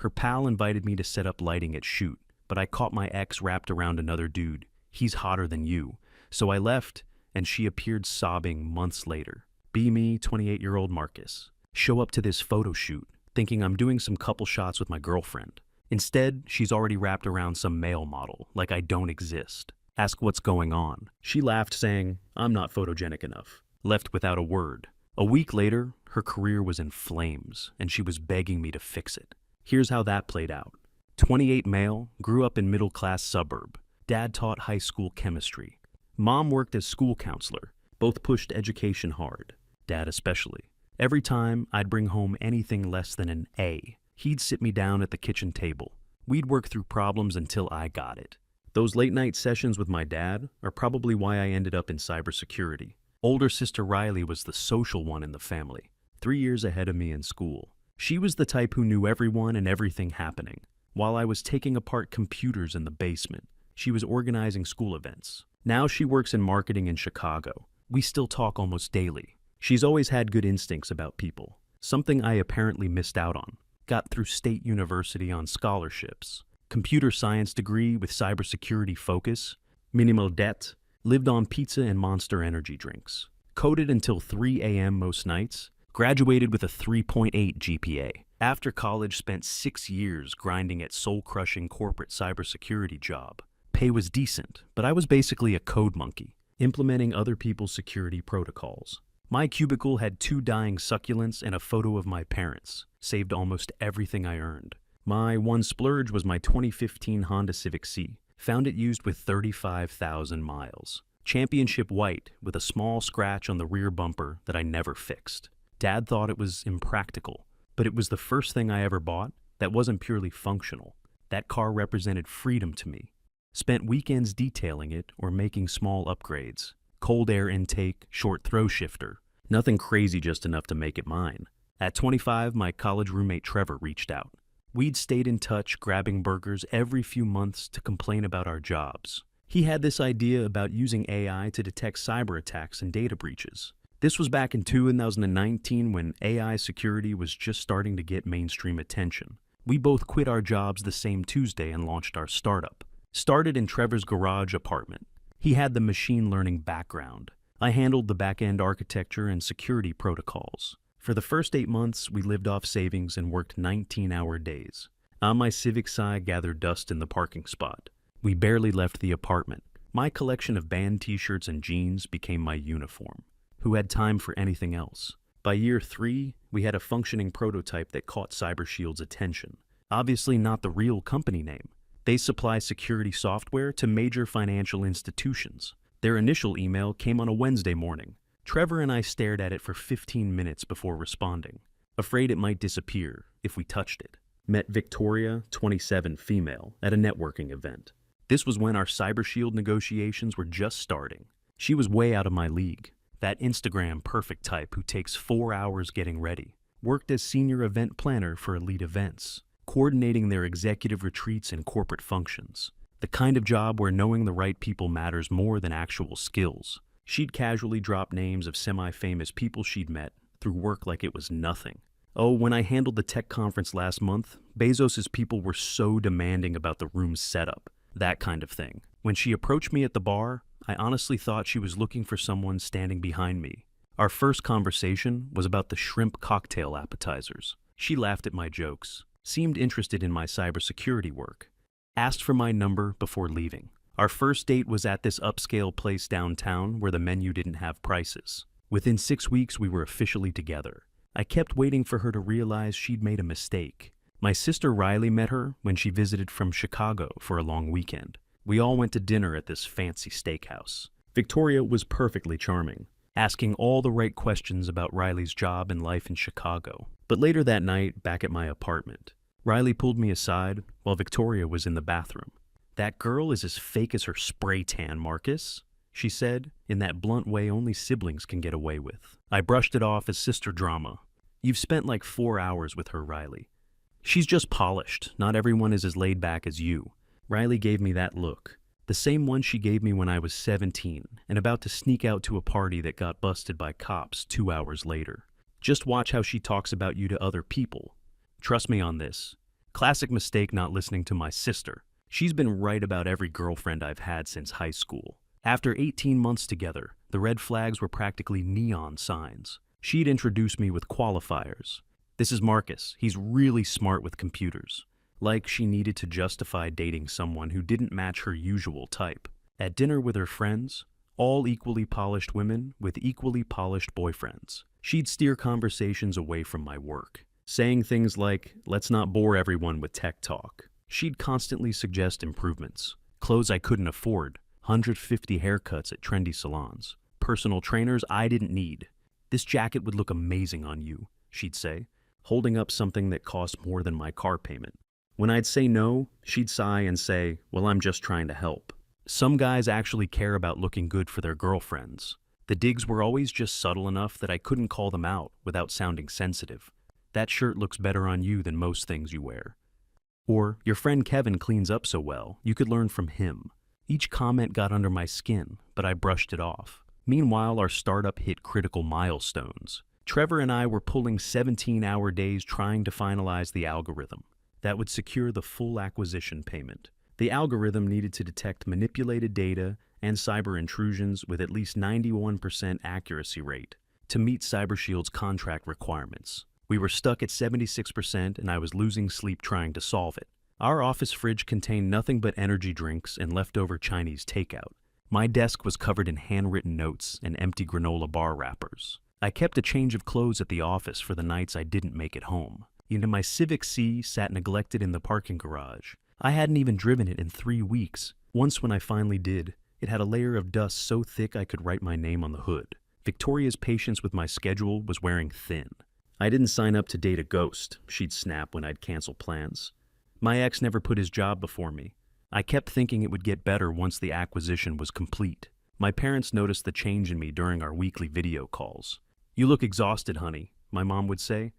Her pal invited me to set up lighting at Shoot, but I caught my ex wrapped around another dude. He's hotter than you. So I left, and she appeared sobbing months later. Be me, 28-year-old Marcus. Show up to this photo shoot, thinking I'm doing some couple shots with my girlfriend. Instead, she's already wrapped around some male model, like I don't exist. Ask what's going on. She laughed, saying, I'm not photogenic enough. Left without a word. A week later, her career was in flames, and she was begging me to fix it. Here's how that played out. 28 male, grew up in middle-class suburb. Dad taught high school chemistry. Mom worked as school counselor. Both pushed education hard. Dad especially. Every time I'd bring home anything less than an A, he'd sit me down at the kitchen table. We'd work through problems until I got it. Those late-night sessions with my dad are probably why I ended up in cybersecurity. Older sister Riley was the social one in the family, 3 years ahead of me in school. She was the type who knew everyone and everything happening. While I was taking apart computers in the basement, she was organizing school events. Now she works in marketing in Chicago. We still talk almost daily. She's always had good instincts about people, something I apparently missed out on. Got through State University on scholarships, computer science degree with cybersecurity focus, minimal debt, lived on pizza and Monster energy drinks, coded until 3 a.m. most nights, graduated with a 3.8 GPA. After college, spent 6 years grinding at soul-crushing corporate cybersecurity job. Pay was decent, but I was basically a code monkey, implementing other people's security protocols. My cubicle had 2 dying succulents and a photo of my parents. Saved almost everything I earned. My one splurge was my 2015 Honda Civic C. Found it used with 35,000 miles. Championship white with a small scratch on the rear bumper that I never fixed. Dad thought it was impractical, but it was the first thing I ever bought that wasn't purely functional. That car represented freedom to me. Spent weekends detailing it or making small upgrades. Cold air intake, short throw shifter. Nothing crazy, just enough to make it mine. At 25, my college roommate Trevor reached out. We'd stayed in touch, grabbing burgers every few months to complain about our jobs. He had this idea about using AI to detect cyber attacks and data breaches. This was back in 2019 when AI security was just starting to get mainstream attention. We both quit our jobs the same Tuesday and launched our startup. Started in Trevor's garage apartment. He had the machine learning background. I handled the back-end architecture and security protocols. For the first 8 months, we lived off savings and worked 19-hour days. On my Civic side, gathered dust in the parking spot. We barely left the apartment. My collection of band t-shirts and jeans became my uniform. Who had time for anything else? By year 3, we had a functioning prototype that caught CyberShield's attention. Obviously not the real company name. They supply security software to major financial institutions. Their initial email came on a Wednesday morning. Trevor and I stared at it for 15 minutes before responding, afraid it might disappear if we touched it. Met Victoria, 27, female, at a networking event. This was when our CyberShield negotiations were just starting. She was way out of my league. That Instagram perfect type who takes 4 hours getting ready. Worked as senior event planner for elite events, coordinating their executive retreats and corporate functions. The kind of job where knowing the right people matters more than actual skills. She'd casually drop names of semi-famous people she'd met through work like it was nothing. Oh, when I handled the tech conference last month, Bezos's people were so demanding about the room's setup. That kind of thing. When she approached me at the bar, I honestly thought she was looking for someone standing behind me. Our first conversation was about the shrimp cocktail appetizers. She laughed at my jokes, seemed interested in my cybersecurity work, asked for my number before leaving. Our first date was at this upscale place downtown where the menu didn't have prices. Within 6 weeks, we were officially together. I kept waiting for her to realize she'd made a mistake. My sister Riley met her when she visited from Chicago for a long weekend. We all went to dinner at this fancy steakhouse. Victoria was perfectly charming, asking all the right questions about Riley's job and life in Chicago. But later that night, back at my apartment, Riley pulled me aside while Victoria was in the bathroom. "That girl is as fake as her spray tan, Marcus," she said, in that blunt way only siblings can get away with. I brushed it off as sister drama. "You've spent like 4 hours with her, Riley. She's just polished. Not everyone is as laid back as you." Riley gave me that look, the same one she gave me when I was 17 and about to sneak out to a party that got busted by cops 2 hours later. "Just watch how she talks about you to other people. Trust me on this. Classic mistake not listening to my sister. She's been right about every girlfriend I've had since high school. After 18 months together, the red flags were practically neon signs. She'd introduced me with qualifiers. This is Marcus. He's really smart with computers. Like she needed to justify dating someone who didn't match her usual type. At dinner with her friends, all equally polished women with equally polished boyfriends, she'd steer conversations away from my work, saying things like, "Let's not bore everyone with tech talk." She'd constantly suggest improvements. Clothes I couldn't afford, 150 haircuts at trendy salons, personal trainers I didn't need. "This jacket would look amazing on you," she'd say, holding up something that cost more than my car payment. When I'd say no, she'd sigh and say, "Well, I'm just trying to help." Some guys actually care about looking good for their girlfriends. The digs were always just subtle enough that I couldn't call them out without sounding sensitive. "That shirt looks better on you than most things you wear." Or, "Your friend Kevin cleans up so well, you could learn from him." Each comment got under my skin, but I brushed it off. Meanwhile, our startup hit critical milestones. Trevor and I were pulling 17-hour days trying to finalize the algorithm that would secure the full acquisition payment. The algorithm needed to detect manipulated data and cyber intrusions with at least 91% accuracy rate to meet CyberShield's contract requirements. We were stuck at 76% and I was losing sleep trying to solve it. Our office fridge contained nothing but energy drinks and leftover Chinese takeout. My desk was covered in handwritten notes and empty granola bar wrappers. I kept a change of clothes at the office for the nights I didn't make it home. My Civic C sat neglected in the parking garage. I hadn't even driven it in 3 weeks. Once when I finally did, it had a layer of dust so thick I could write my name on the hood. Victoria's patience with my schedule was wearing thin. "I didn't sign up to date a ghost," she'd snap when I'd cancel plans. My ex never put his job before me. I kept thinking it would get better once the acquisition was complete. My parents noticed the change in me during our weekly video calls. "You look exhausted, honey," my mom would say,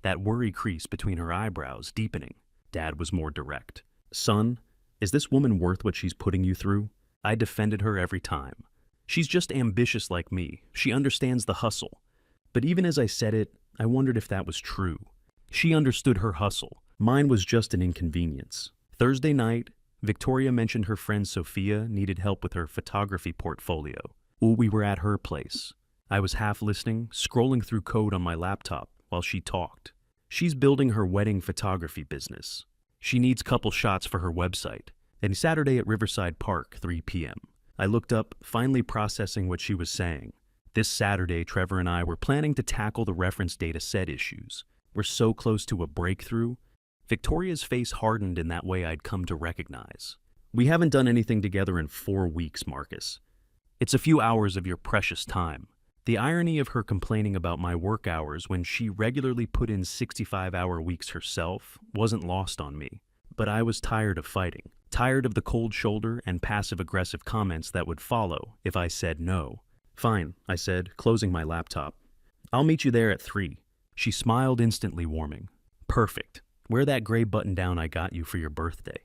that worry crease between her eyebrows deepening. Dad was more direct. "Son, is this woman worth what she's putting you through?" I defended her every time. "She's just ambitious like me. She understands the hustle." But even as I said it, I wondered if that was true. She understood her hustle. Mine was just an inconvenience. Thursday night, Victoria mentioned her friend Sophia needed help with her photography portfolio. We were at her place. I was half listening, scrolling through code on my laptop while she talked. She's building her wedding photography business. She needs couple shots for her website. And Saturday at Riverside Park, 3 p.m. I looked up, finally processing what she was saying. This Saturday, Trevor and I were planning to tackle the reference data set issues. We're so close to a breakthrough. Victoria's face hardened in that way I'd come to recognize. "We haven't done anything together in 4 weeks, Marcus. It's a few hours of your precious time." The irony of her complaining about my work hours when she regularly put in 65-hour weeks herself wasn't lost on me. But I was tired of fighting, tired of the cold shoulder and passive-aggressive comments that would follow if I said no. "Fine," I said, closing my laptop. "I'll meet you there at 3. She smiled, instantly warming. "Perfect. Wear that gray button-down I got you for your birthday.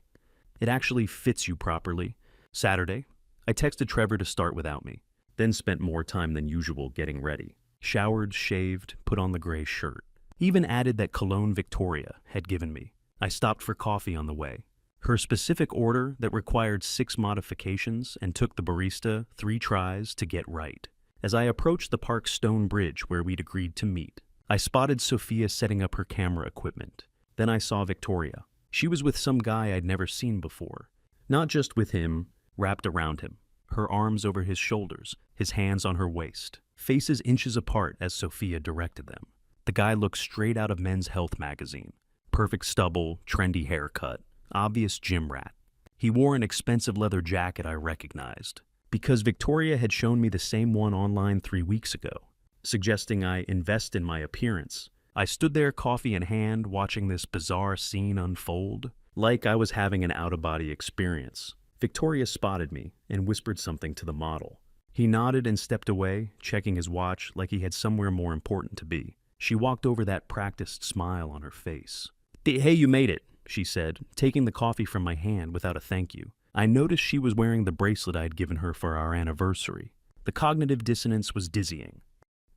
It actually fits you properly." Saturday, I texted Trevor to start without me, then spent more time than usual getting ready. Showered, shaved, put on the gray shirt. Even added that cologne Victoria had given me. I stopped for coffee on the way. Her specific order that required 6 modifications and took the barista 3 tries to get right. As I approached the park's stone bridge where we'd agreed to meet, I spotted Sophia setting up her camera equipment. Then I saw Victoria. She was with some guy I'd never seen before. Not just with him, wrapped around him, her arms over his shoulders, his hands on her waist, faces inches apart as Sophia directed them. The guy looked straight out of Men's Health magazine. Perfect stubble, trendy haircut, obvious gym rat. He wore an expensive leather jacket I recognized, because Victoria had shown me the same one online 3 weeks ago, suggesting I invest in my appearance. I stood there, coffee in hand, watching this bizarre scene unfold, like I was having an out-of-body experience. Victoria spotted me and whispered something to the model. He nodded and stepped away, checking his watch like he had somewhere more important to be. She walked over, that practiced smile on her face. "Hey, you made it," she said, taking the coffee from my hand without a thank you. I noticed she was wearing the bracelet I'd given her for our anniversary. The cognitive dissonance was dizzying.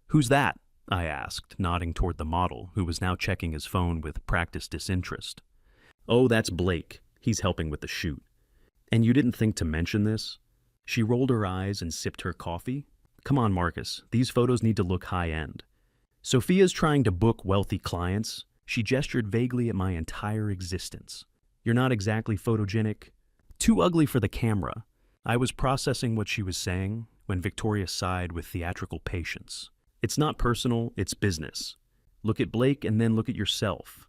"Who's that?" I asked, nodding toward the model, who was now checking his phone with practiced disinterest. Oh, that's Blake. He's helping with the shoot. And you didn't think to mention this? She rolled her eyes and sipped her coffee. Come on, Marcus. These photos need to look high-end. Sophia's trying to book wealthy clients. She gestured vaguely at my entire existence. You're not exactly photogenic. Too ugly for the camera. I was processing what she was saying when Victoria sighed with theatrical patience. It's not personal, it's business. Look at Blake and then look at yourself.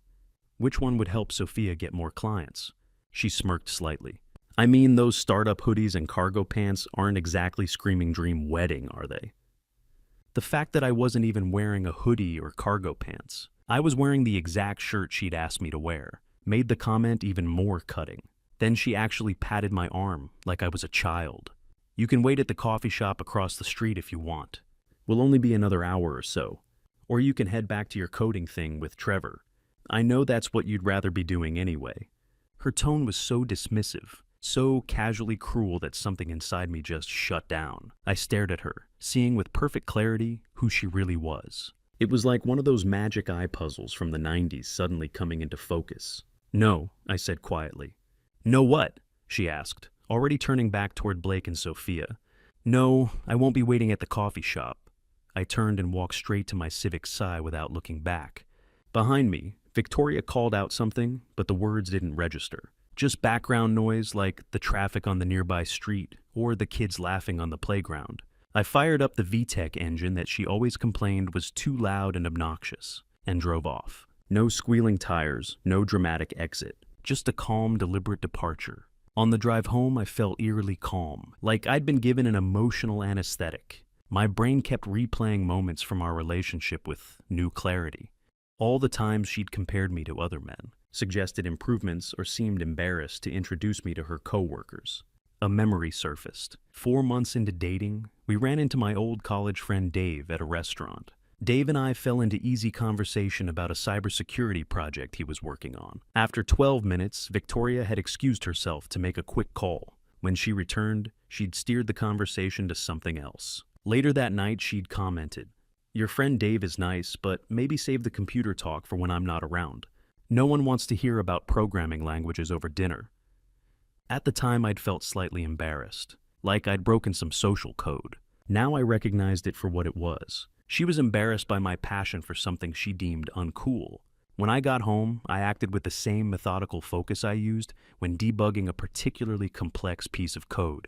Which one would help Sophia get more clients? She smirked slightly. I mean, those startup hoodies and cargo pants aren't exactly screaming dream wedding, are they? The fact that I wasn't even wearing a hoodie or cargo pants, I was wearing the exact shirt she'd asked me to wear, made the comment even more cutting. Then she actually patted my arm like I was a child. You can wait at the coffee shop across the street if you want. We'll only be another hour or so. Or you can head back to your coding thing with Trevor. I know that's what you'd rather be doing anyway. Her tone was so dismissive, so casually cruel that something inside me just shut down. I stared at her, seeing with perfect clarity who she really was. It was like one of those magic eye puzzles from the 90s suddenly coming into focus. No, I said quietly. No what? She asked, already turning back toward Blake and Sophia. No, I won't be waiting at the coffee shop. I turned and walked straight to my civic sigh without looking back. Behind me, Victoria called out something, but the words didn't register. Just background noise like the traffic on the nearby street or the kids laughing on the playground. I fired up the VTEC engine that she always complained was too loud and obnoxious, and drove off. No squealing tires, no dramatic exit, just a calm, deliberate departure. On the drive home, I felt eerily calm, like I'd been given an emotional anesthetic. My brain kept replaying moments from our relationship with new clarity. All the times she'd compared me to other men, suggested improvements, or seemed embarrassed to introduce me to her coworkers. A memory surfaced. 4 months into dating, we ran into my old college friend Dave at a restaurant. Dave and I fell into easy conversation about a cybersecurity project he was working on. After 12 minutes, Victoria had excused herself to make a quick call. When she returned, she'd steered the conversation to something else. Later that night, she'd commented, "Your friend Dave is nice, but maybe save the computer talk for when I'm not around. No one wants to hear about programming languages over dinner." At the time, I'd felt slightly embarrassed, like I'd broken some social code. Now I recognized it for what it was. She was embarrassed by my passion for something she deemed uncool. When I got home, I acted with the same methodical focus I used when debugging a particularly complex piece of code.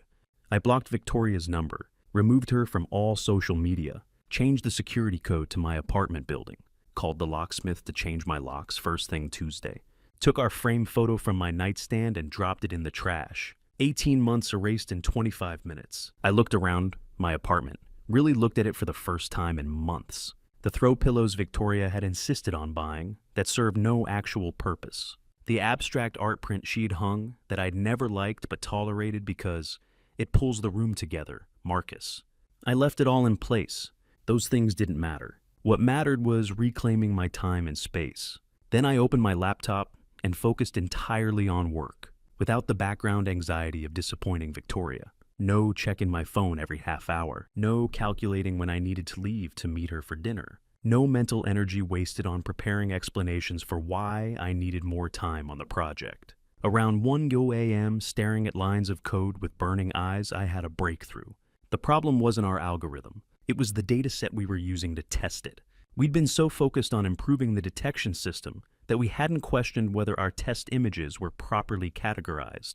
I blocked Victoria's number, removed her from all social media, changed the security code to my apartment building, called the locksmith to change my locks first thing Tuesday, took our frame photo from my nightstand and dropped it in the trash. 18 months erased in 25 minutes. I looked around my apartment, really looked at it for the first time in months. The throw pillows Victoria had insisted on buying that served no actual purpose. The abstract art print she'd hung that I'd never liked but tolerated because it pulls the room together, Marcus. I left it all in place. Those things didn't matter. What mattered was reclaiming my time and space. Then I opened my laptop and focused entirely on work, without the background anxiety of disappointing Victoria. No checking my phone every half hour. No calculating when I needed to leave to meet her for dinner. No mental energy wasted on preparing explanations for why I needed more time on the project. Around 1 a.m., staring at lines of code with burning eyes, I had a breakthrough. The problem wasn't our algorithm. It was the dataset we were using to test it. We'd been so focused on improving the detection system that we hadn't questioned whether our test images were properly categorized.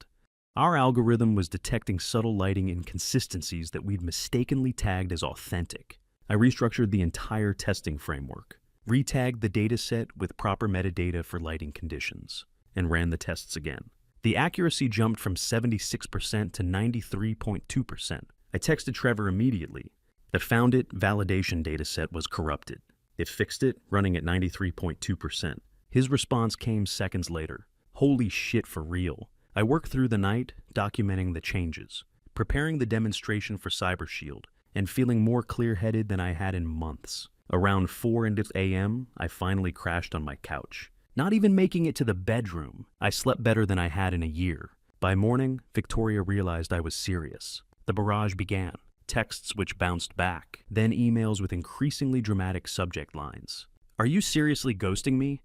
Our algorithm was detecting subtle lighting inconsistencies that we'd mistakenly tagged as authentic. I restructured the entire testing framework, retagged the dataset with proper metadata for lighting conditions, and ran the tests again. The accuracy jumped from 76% to 93.2%. I texted Trevor immediately. The found it validation dataset was corrupted. It fixed it, running at 93.2%. His response came seconds later. Holy shit, for real. I worked through the night, documenting the changes, preparing the demonstration for CyberShield, and feeling more clear-headed than I had in months. Around 4 a.m., I finally crashed on my couch. Not even making it to the bedroom, I slept better than I had in a year. By morning, Victoria realized I was serious. The barrage began, texts which bounced back, then emails with increasingly dramatic subject lines. "Are you seriously ghosting me?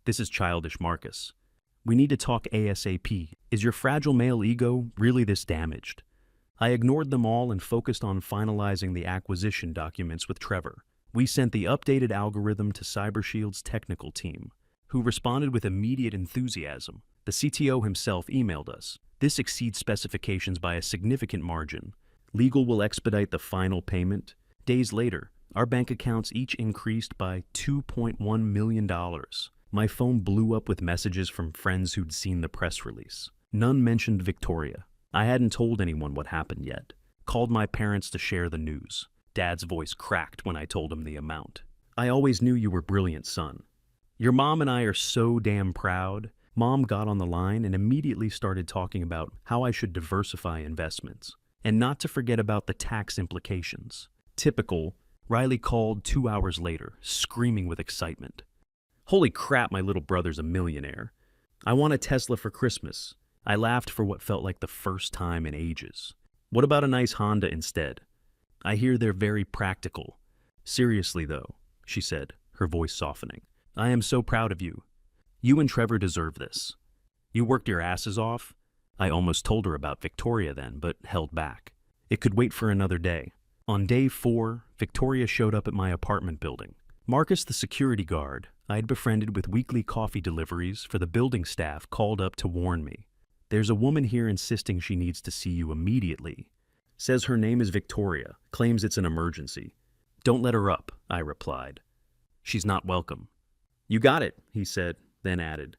This is childish, Marcus. We need to talk ASAP. Is your fragile male ego really this damaged? I ignored them all and focused on finalizing the acquisition documents with Trevor. We sent the updated algorithm to CyberShield's technical team, who responded with immediate enthusiasm. The CTO himself emailed us. This exceeds specifications by a significant margin. Legal will expedite the final payment. Days later, our bank accounts each increased by $2.1 million. My phone blew up with messages from friends who'd seen the press release. None mentioned Victoria. I hadn't told anyone what happened yet. Called my parents to share the news. Dad's voice cracked when I told him the amount. I always knew you were brilliant, son. Your mom and I are so damn proud. Mom got on the line and immediately started talking about how I should diversify investments. And not to forget about the tax implications. Typical, Riley called 2 hours later, screaming with excitement. Holy crap, my little brother's a millionaire. I want a Tesla for Christmas. I laughed for what felt like the first time in ages. What about a nice Honda instead? I hear they're very practical. Seriously though, she said, her voice softening. I am so proud of you. You and Trevor deserve this. You worked your asses off. I almost told her about Victoria then, but held back. It could wait for another day. On day 4, Victoria showed up at my apartment building. Marcus, the security guard I had befriended with weekly coffee deliveries for the building staff, called up to warn me. There's a woman here insisting she needs to see you immediately. Says her name is Victoria, claims it's an emergency. Don't let her up, I replied. She's not welcome. You got it, he said, then added.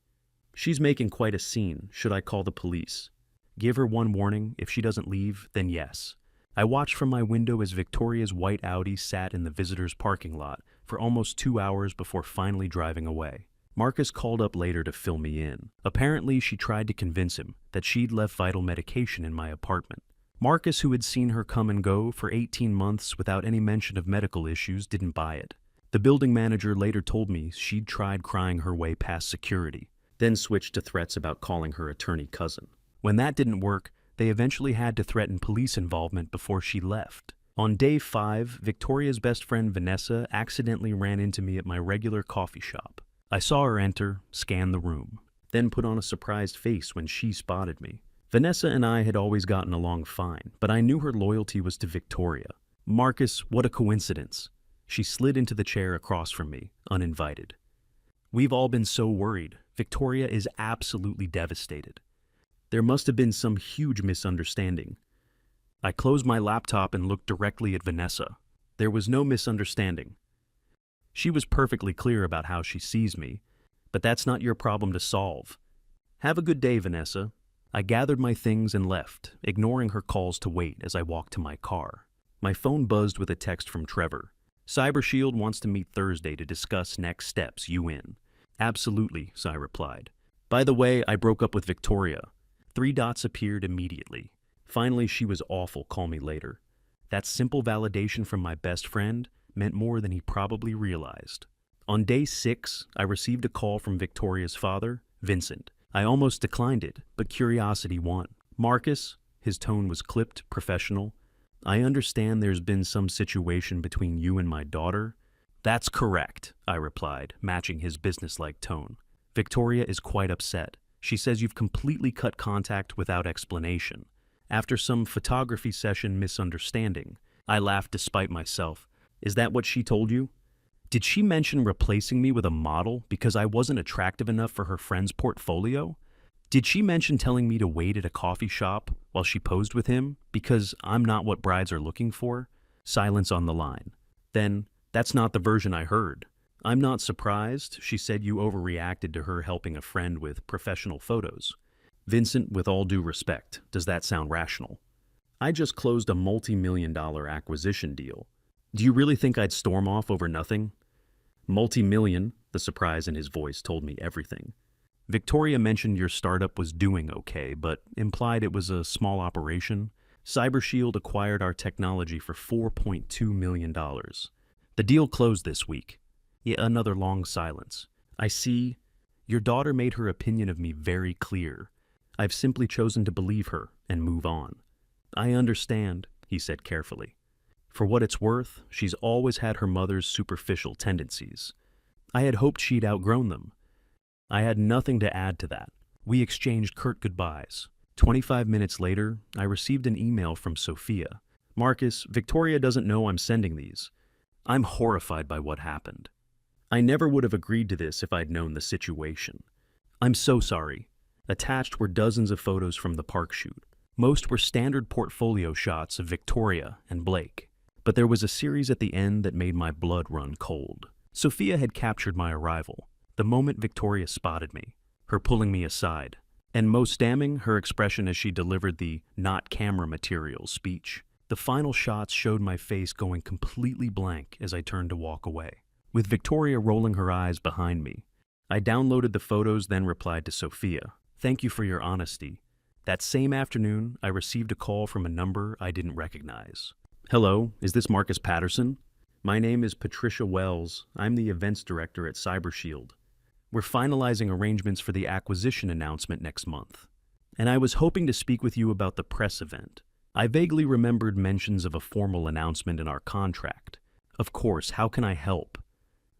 She's making quite a scene. Should I call the police? Give her one warning. If she doesn't leave, then yes. I watched from my window as Victoria's white Audi sat in the visitors' parking lot for almost 2 hours before finally driving away. Marcus called up later to fill me in. Apparently, she tried to convince him that she'd left vital medication in my apartment. Marcus, who had seen her come and go for 18 months without any mention of medical issues, didn't buy it. The building manager later told me she'd tried crying her way past security, then switched to threats about calling her attorney cousin. When that didn't work, they eventually had to threaten police involvement before she left. On day 5, Victoria's best friend Vanessa accidentally ran into me at my regular coffee shop. I saw her enter, scan the room, then put on a surprised face when she spotted me. Vanessa and I had always gotten along fine, but I knew her loyalty was to Victoria. Marcus, what a coincidence. She slid into the chair across from me, uninvited. We've all been so worried. Victoria is absolutely devastated. There must have been some huge misunderstanding. I closed my laptop and looked directly at Vanessa. There was no misunderstanding. She was perfectly clear about how she sees me, but that's not your problem to solve. Have a good day, Vanessa. I gathered my things and left, ignoring her calls to wait as I walked to my car. My phone buzzed with a text from Trevor. CyberShield wants to meet Thursday to discuss next steps. You in? Absolutely, I replied. By the way, I broke up with Victoria. 3 dots appeared immediately. Finally, she was awful. Call me later. That simple validation from my best friend meant more than he probably realized. On day 6, I received a call from Victoria's father, Vincent. I almost declined it, but curiosity won. Marcus, his tone was clipped, professional. I understand there's been some situation between you and my daughter. That's correct, I replied, matching his businesslike tone. Victoria is quite upset. She says you've completely cut contact without explanation. After some photography session misunderstanding, I laughed despite myself. Is that what she told you? Did she mention replacing me with a model because I wasn't attractive enough for her friend's portfolio? Did she mention telling me to wait at a coffee shop while she posed with him because I'm not what brides are looking for? Silence on the line. Then, that's not the version I heard. I'm not surprised. She said you overreacted to her helping a friend with professional photos. Vincent, with all due respect, does that sound rational? I just closed a multi-million-dollar acquisition deal. Do you really think I'd storm off over nothing? Multi-million, the surprise in his voice told me everything. Victoria mentioned your startup was doing okay, but implied it was a small operation. CyberShield acquired our technology for $4.2 million. The deal closed this week. Yet another long silence. I see. Your daughter made her opinion of me very clear. I've simply chosen to believe her and move on. I understand, he said carefully. For what it's worth, she's always had her mother's superficial tendencies. I had hoped she'd outgrown them. I had nothing to add to that. We exchanged curt goodbyes. 25 minutes later, I received an email from Sophia. Marcus, Victoria doesn't know I'm sending these. I'm horrified by what happened. I never would have agreed to this if I'd known the situation. I'm so sorry. Attached were dozens of photos from the park shoot. Most were standard portfolio shots of Victoria and Blake. But there was a series at the end that made my blood run cold. Sophia had captured my arrival, the moment Victoria spotted me, her pulling me aside, and most damning, her expression as she delivered the "not camera material" speech. The final shots showed my face going completely blank as I turned to walk away, with Victoria rolling her eyes behind me. I downloaded the photos, then replied to Sophia, "Thank you for your honesty." That same afternoon, I received a call from a number I didn't recognize. "Hello, is this Marcus Patterson? My name is Patricia Wells. I'm the events director at CyberShield. We're finalizing arrangements for the acquisition announcement next month. And I was hoping to speak with you about the press event. I vaguely remembered mentions of a formal announcement in our contract. Of course, how can I help?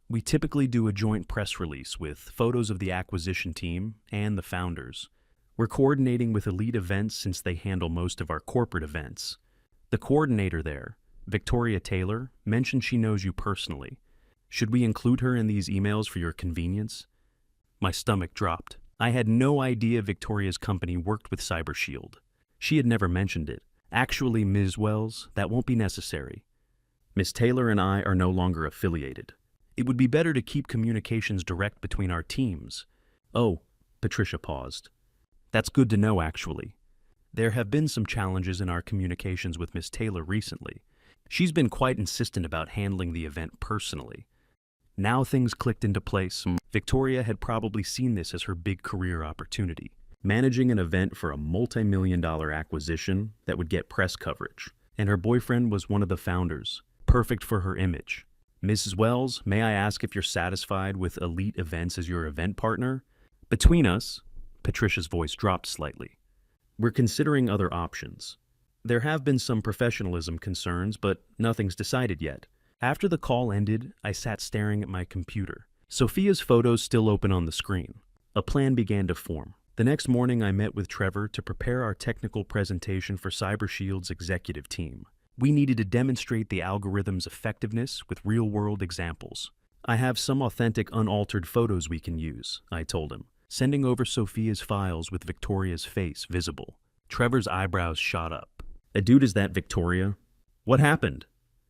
We typically do a joint press release with photos of the acquisition team and the founders. We're coordinating with Elite Events since they handle most of our corporate events. The coordinator there, Victoria Taylor, mentioned she knows you personally. Should we include her in these emails for your convenience?" My stomach dropped. I had no idea Victoria's company worked with CyberShield. She had never mentioned it. "Actually, Ms. Wells, that won't be necessary. Ms. Taylor and I are no longer affiliated. It would be better to keep communications direct between our teams." "Oh," Patricia paused. "That's good to know, actually. There have been some challenges in our communications with Ms. Taylor recently. She's been quite insistent about handling the event personally." Now things clicked into place. Victoria had probably seen this as her big career opportunity, managing an event for a multi-million-dollar acquisition that would get press coverage. And her boyfriend was one of the founders, perfect for her image. "Mrs. Wells, may I ask if you're satisfied with Elite Events as your event partner? Between us," Patricia's voice dropped slightly, "we're considering other options. There have been some professionalism concerns, but nothing's decided yet." After the call ended, I sat staring at my computer. Sophia's photos still open on the screen. A plan began to form. The next morning, I met with Trevor to prepare our technical presentation for CyberShield's executive team. We needed to demonstrate the algorithm's effectiveness with real-world examples. "I have some authentic, unaltered photos we can use," I told him, sending over Sophia's files with Victoria's face visible. Trevor's eyebrows shot up. "A dude, is that Victoria? What happened?"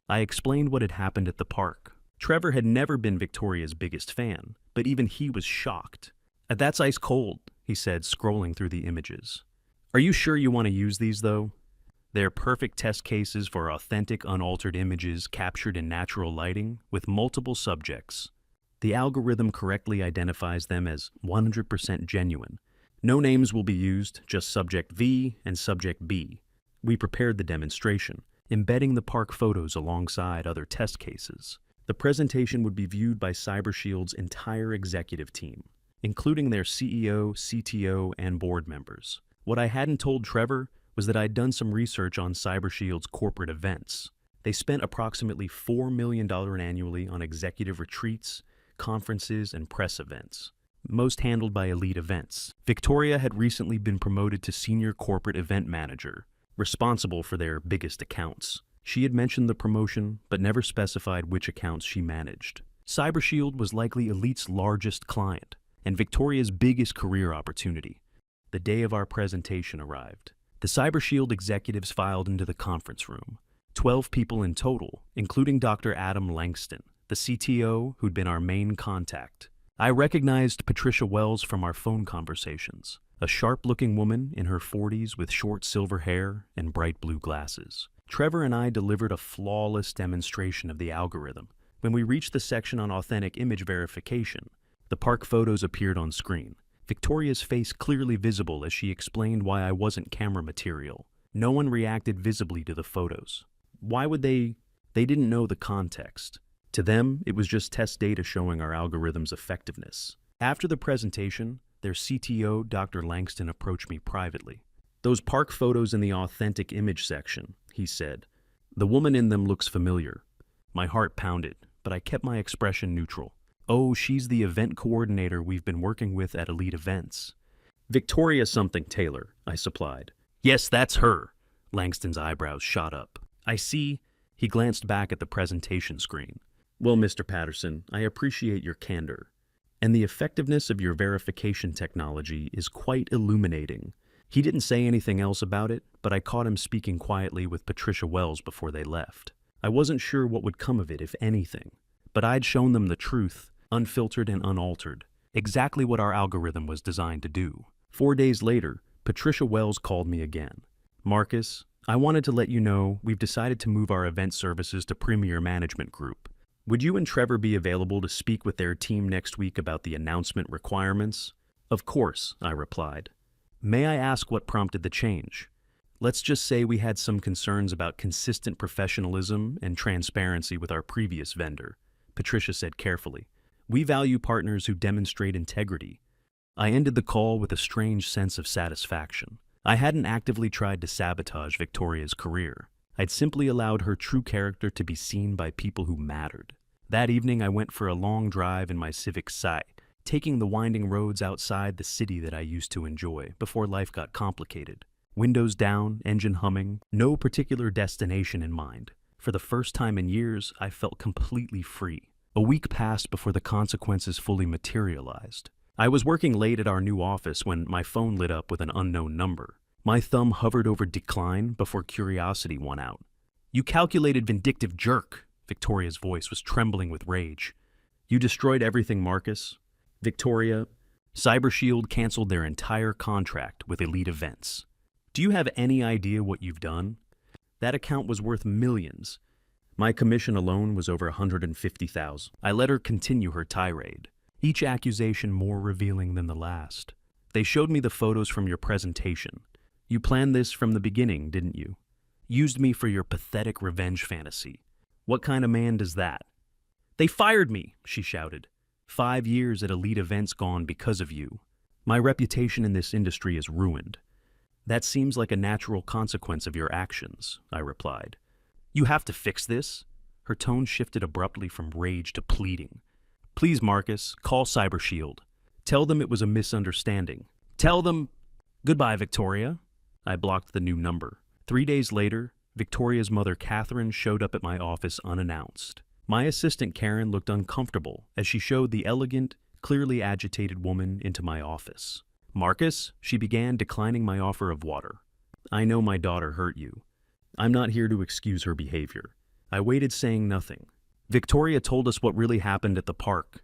I explained what had happened at the park. Trevor had never been Victoria's biggest fan, but even he was shocked. "That's ice cold," he said, scrolling through the images. "Are you sure you want to use these, though? They're perfect test cases for authentic, unaltered images captured in natural lighting with multiple subjects. The algorithm correctly identifies them as 100% genuine. No names will be used, just subject V and subject B. We prepared the demonstration, embedding the park photos alongside other test cases. The presentation would be viewed by CyberShield's entire executive team, including their CEO, CTO, and board members. What I hadn't told Trevor was that I'd done some research on CyberShield's corporate events. They spent approximately $4 million annually on executive retreats, conferences, and press events, most handled by Elite Events. Victoria had recently been promoted to Senior Corporate Event Manager, responsible for their biggest accounts. She had mentioned the promotion, but never specified which accounts she managed. CyberShield was likely Elite's largest client, and Victoria's biggest career opportunity. The day of our presentation arrived. The CyberShield executives filed into the conference room. 12 people in total, including Dr. Adam Langston, the CTO who'd been our main contact. I recognized Patricia Wells from our phone conversations, a sharp-looking woman in her 40s with short silver hair and bright blue glasses. Trevor and I delivered a flawless demonstration of the algorithm. When we reached the section on authentic image verification, the park photos appeared on screen. Victoria's face clearly visible as she explained why I wasn't camera material. No one reacted visibly to the photos. Why would they? They didn't know the context. To them, it was just test data showing our algorithm's effectiveness. After the presentation, their CTO, Dr. Langston, approached me privately. "Those park photos in the authentic image section," he said. "The woman in them looks familiar." My heart pounded, but I kept my expression neutral. "Oh, she's the event coordinator we've been working with at Elite Events." Victoria something Taylor, I supplied. Yes, that's her. Langston's eyebrows shot up. I see. He glanced back at the presentation screen. Well, Mr. Patterson, I appreciate your candor. And the effectiveness of your verification technology is quite illuminating. He didn't say anything else about it, but I caught him speaking quietly with Patricia Wells before they left. I wasn't sure what would come of it, if anything. But I'd shown them the truth, unfiltered and unaltered. Exactly what our algorithm was designed to do. 4 days later, Patricia Wells called me again. Marcus, I wanted to let you know we've decided to move our event services to Premier Management Group. Would you and Trevor be available to speak with their team next week about the announcement requirements? Of course, I replied. May I ask what prompted the change? Let's just say we had some concerns about consistent professionalism and transparency with our previous vendor, Patricia said carefully. We value partners who demonstrate integrity. I ended the call with a strange sense of satisfaction. I hadn't actively tried to sabotage Victoria's career. I'd simply allowed her true character to be seen by people who mattered. That evening I went for a long drive in my Civic Si, taking the winding roads outside the city that I used to enjoy before life got complicated. Windows down, engine humming, no particular destination in mind. For the first time in years, I felt completely free. A week passed before the consequences fully materialized. I was working late at our new office when my phone lit up with an unknown number. My thumb hovered over decline before curiosity won out. You calculated vindictive jerk. Victoria's voice was trembling with rage. You destroyed everything, Marcus. Victoria, CyberShield canceled their entire contract with Elite Events. Do you have any idea what you've done? That account was worth millions. My commission alone was over $150,000. I let her continue her tirade, each accusation more revealing than the last. They showed me the photos from your presentation. You planned this from the beginning, didn't you? Used me for your pathetic revenge fantasy. What kind of man does that? They fired me, she shouted. 5 years at Elite Events gone because of you. My reputation in this industry is ruined. That seems like a natural consequence of your actions, I replied. You have to fix this? Her tone shifted abruptly from rage to pleading. Please, Marcus, call CyberShield. Tell them it was a misunderstanding. Tell them... Goodbye, Victoria. I blocked the new number. 3 days later, Victoria's mother, Catherine, showed up at my office unannounced. My assistant, Karen, looked uncomfortable as she showed the elegant, clearly agitated woman into my office. Marcus, she began, declining my offer of water. I know my daughter hurt you. I'm not here to excuse her behavior. I waited, saying nothing. Victoria told us what really happened at the park.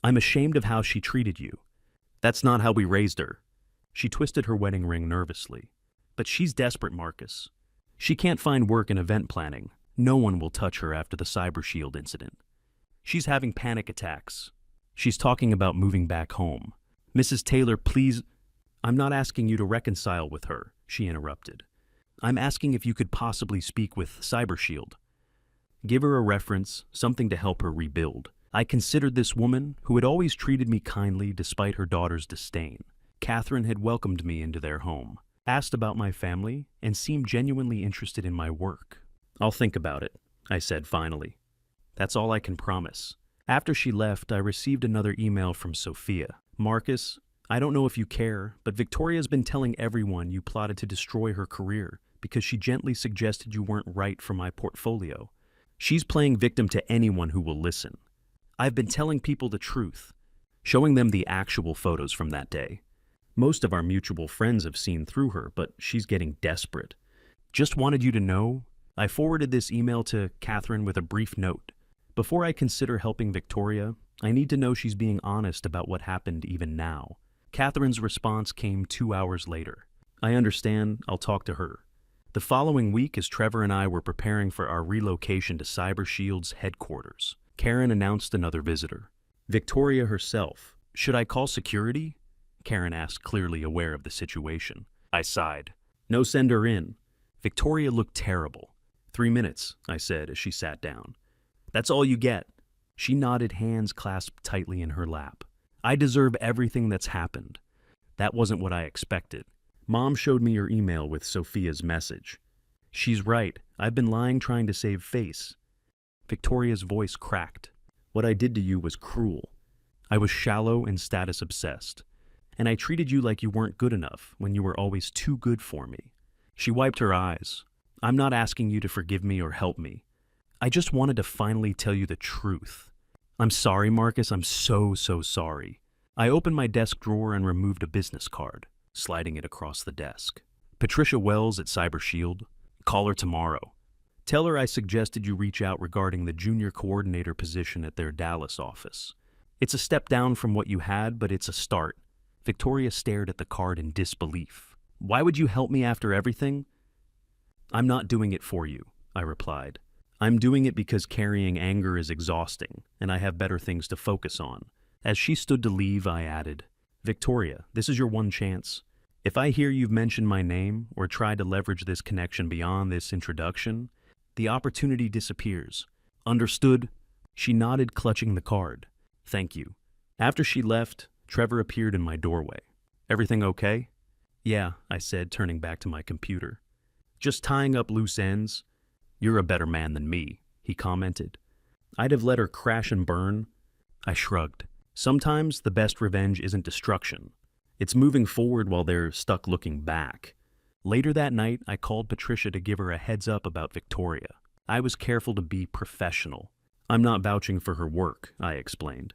I'm ashamed of how she treated you. That's not how we raised her. She twisted her wedding ring nervously. But she's desperate, Marcus. She can't find work in event planning. No one will touch her after the CyberShield incident. She's having panic attacks. She's talking about moving back home. Mrs. Taylor, please... I'm not asking you to reconcile with her, she interrupted. I'm asking if you could possibly speak with CyberShield. Give her a reference, something to help her rebuild. I considered this woman, who had always treated me kindly despite her daughter's disdain. Catherine had welcomed me into their home, asked about my family, and seemed genuinely interested in my work. I'll think about it, I said finally. That's all I can promise. After she left, I received another email from Sophia. Marcus, I don't know if you care, but Victoria's been telling everyone you plotted to destroy her career because she gently suggested you weren't right for my portfolio. She's playing victim to anyone who will listen. I've been telling people the truth, showing them the actual photos from that day. Most of our mutual friends have seen through her, but she's getting desperate. Just wanted you to know, I forwarded this email to Catherine with a brief note. Before I consider helping Victoria, I need to know she's being honest about what happened even now. Catherine's response came 2 hours later. I understand, I'll talk to her. The following week, as Trevor and I were preparing for our relocation to CyberShield's headquarters, Karen announced another visitor. Victoria herself. Should I call security? Karen asked, clearly aware of the situation. I sighed. No, send her in. Victoria looked terrible. 3 minutes, I said as she sat down. That's all you get. She nodded, hands clasped tightly in her lap. I deserve everything that's happened. That wasn't what I expected. Mom showed me your email with Sophia's message. She's right. I've been lying trying to save face. Victoria's voice cracked. What I did to you was cruel. I was shallow and status obsessed. and I treated you like you weren't good enough when you were always too good for me." She wiped her eyes. "I'm not asking you to forgive me or help me. I just wanted to finally tell you the truth." "I'm sorry, Marcus. I'm so sorry." I opened my desk drawer and removed a business card, sliding it across the desk. "Patricia Wells at Cyber Shield. Call her tomorrow. Tell her I suggested you reach out regarding the junior coordinator position at their Dallas office. It's a step down from what you had, but it's a start." Victoria stared at the card in disbelief. "Why would you help me after everything?" "I'm not doing it for you," I replied. "I'm doing it because carrying anger is exhausting, and I have better things to focus on." As she stood to leave, I added, "Victoria, this is your one chance. If I hear you've mentioned my name or tried to leverage this connection beyond this introduction, the opportunity disappears. Understood?" She nodded, clutching the card. "Thank you." After she left, Trevor appeared in my doorway. "Everything okay?" "Yeah," I said, turning back to my computer. "Just tying up loose ends." "You're a better man than me," he commented. "I'd have let her crash and burn." I shrugged. Sometimes the best revenge isn't destruction. It's moving forward while they're stuck looking back. Later that night, I called Patricia to give her a heads up about Victoria. I was careful to be professional. "I'm not vouching for her work," I explained.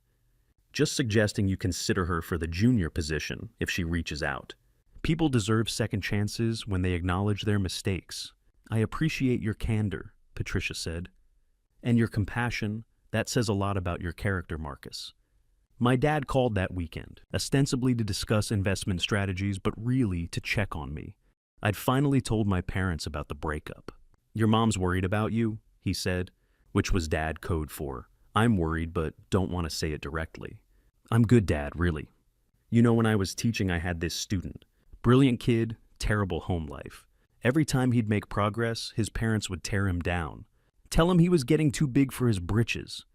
"Just suggesting you consider her for the junior position if she reaches out. People deserve second chances when they acknowledge their mistakes." "I appreciate your candor," Patricia said. "And your compassion. That says a lot about your character, Marcus." My dad called that weekend, ostensibly to discuss investment strategies, but really to check on me. I'd finally told my parents about the breakup. "Your mom's worried about you," he said, which was dad code for, "I'm worried but don't want to say it directly." "I'm good, Dad, really. You know, when I was teaching, I had this student. Brilliant kid, terrible home life. Every time he'd make progress, his parents would tear him down. Tell him he was getting too big for his britches."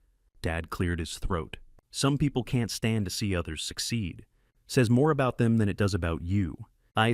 Dad cleared his throat. "Some people can't stand to see others succeed. Says more about them than it does about you."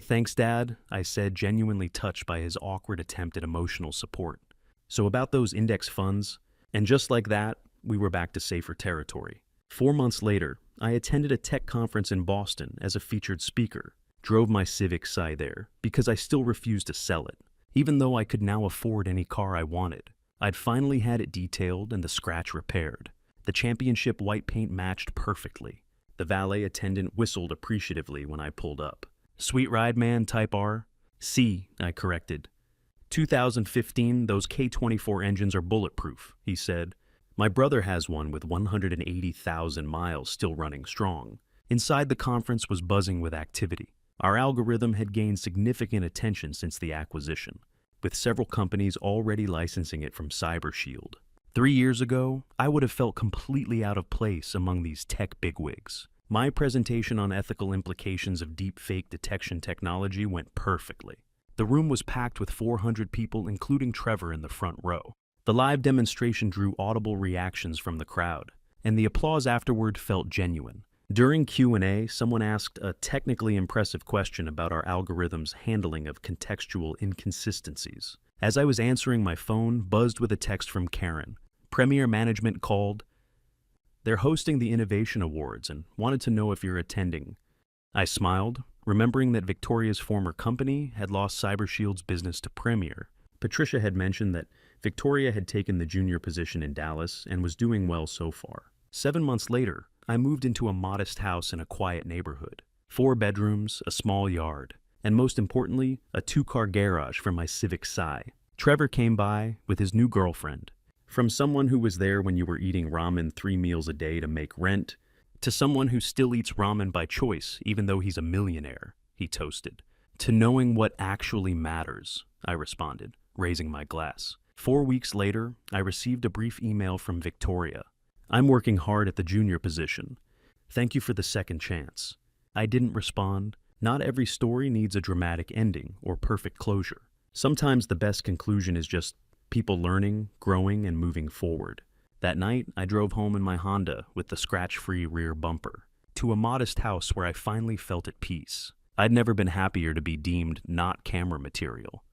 Thanks, Dad," I said, genuinely touched by his awkward attempt at emotional support. "So about those index funds," and just like that, we were back to safer territory. 4 months later, I attended a tech conference in Boston as a featured speaker. Drove my Civic Si there because I still refused to sell it, even though I could now afford any car I wanted. I'd finally had it detailed and the scratch repaired. The championship white paint matched perfectly. The valet attendant whistled appreciatively when I pulled up. "Sweet ride, man, Type R?" "C," I corrected. 2015, those K24 engines are bulletproof," he said. "My brother has one with 180,000 miles still running strong." Inside the conference was buzzing with activity. Our algorithm had gained significant attention since the acquisition, with several companies already licensing it from Cyber Shield. 3 years ago, I would have felt completely out of place among these tech bigwigs. My presentation on ethical implications of deepfake detection technology went perfectly. The room was packed with 400 people, including Trevor in the front row. The live demonstration drew audible reactions from the crowd, and the applause afterward felt genuine. During Q&A, someone asked a technically impressive question about our algorithm's handling of contextual inconsistencies. As I was answering, my phone buzzed with a text from Karen. Premier Management called. "They're hosting the Innovation Awards and wanted to know if you're attending." I smiled, remembering that Victoria's former company had lost CyberShield's business to Premier. Patricia had mentioned that Victoria had taken the junior position in Dallas and was doing well so far. 7 months later, I moved into a modest house in a quiet neighborhood. 4 bedrooms, a small yard, and most importantly, a 2-car garage for my Civic Si. Trevor came by with his new girlfriend. From someone who was there when you were eating ramen 3 meals a day to make rent, to someone who still eats ramen by choice even though he's a millionaire, he toasted. To knowing what actually matters, I responded, raising my glass. 4 weeks later, I received a brief email from Victoria. "I'm working hard at the junior position. Thank you for the second chance." I didn't respond. Not every story needs a dramatic ending or perfect closure. Sometimes the best conclusion is just people learning, growing, and moving forward. That night, I drove home in my Honda with the scratch-free rear bumper to a modest house where I finally felt at peace. I'd never been happier to be deemed not camera material.